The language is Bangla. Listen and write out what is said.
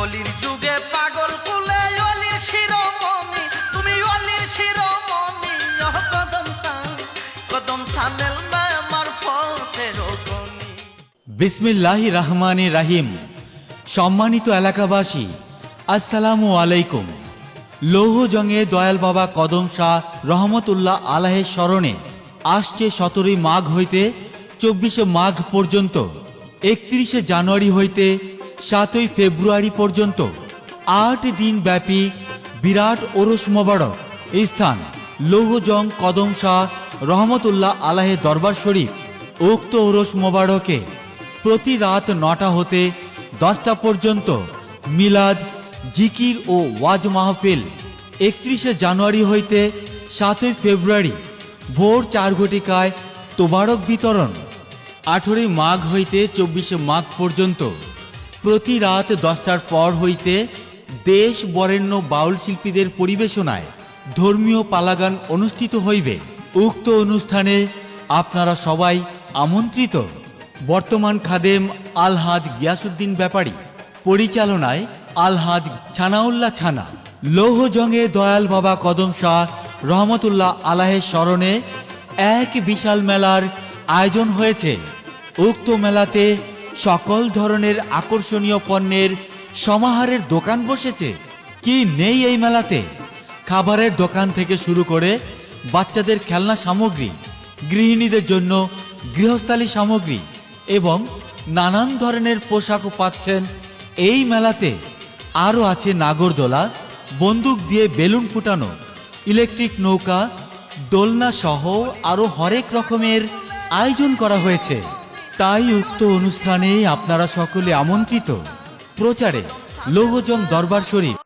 কলির যুগে পাগল কুলে অলির শিরোমণি, তুমি অলির শিরোমণি। কদম সানেল আমার ফতের গনি। বিসমিল্লাহির রহমানির রহিম। সম্মানিত এলাকাবাসী, আসসালামু আলাইকুম। লৌহজংয়ে দয়াল বাবা কদম শাহ রহমতুল্লাহ আলাহের স্মরণে আসছে 17 মাঘ হইতে 24 মাঘ পর্যন্ত, 31 জানুয়ারি হইতে 7 ফেব্রুয়ারি পর্যন্ত 8 দিন ব্যাপী বিরাট ওরস মোবারক। স্থান লৌহজং কদম শাহ রহমতুল্লাহ আলাহের দরবার শরীফ। উক্ত ওরস মোবারকে প্রতি রাত 9টা হতে 10টা পর্যন্ত মিলাদ, জিকির ও ওয়াজ মাহফিল। 31 জানুয়ারি হইতে 7 ফেব্রুয়ারি ভোর 4 ঘটিকায় তোবারক বিতরণ। 18 মাঘ হইতে 24 মাঘ পর্যন্ত প্রতি রাত 10টার পর হইতে দেশ বরেণ্য বাউল শিল্পীদের পরিবেশনায় ধর্মীয় পালাগান অনুষ্ঠিত হইবে। উক্ত অনুষ্ঠানে আপনারা সবাই আমন্ত্রিত। বর্তমান খাদেম আলহাজ গিয়াসউদ্দিন ব্যাপারী, পরিচালনায় আলহাজ ছানাউল্লাহ ছানা। লৌহজংয়ে দয়াল বাবা কদম শাহ রহমতুল্লাহ আলাহের স্মরণে এক বিশাল মেলার আয়োজন হয়েছে। উক্ত মেলাতে সকল ধরনের আকর্ষণীয় পণ্যের সমাহারের দোকান বসেছে। কি নেই এই মেলাতে? খাবারের দোকান থেকে শুরু করে বাচ্চাদের খেলনা সামগ্রী, গৃহিণীদের জন্য গৃহস্থালী সামগ্রী এবং নানান ধরনের পোশাকও পাচ্ছেন এই মেলাতে। আরও আছে নাগরদোলা, বন্দুক দিয়ে বেলুন ফুটানো, ইলেকট্রিক নৌকা, দোলনা সহ আরও হরেক রকমের আয়োজন করা হয়েছে। তাই উক্ত অনুষ্ঠানে আপনারা সকলে আমন্ত্রিত। প্রচারে লৌহজং দরবার শরীফ।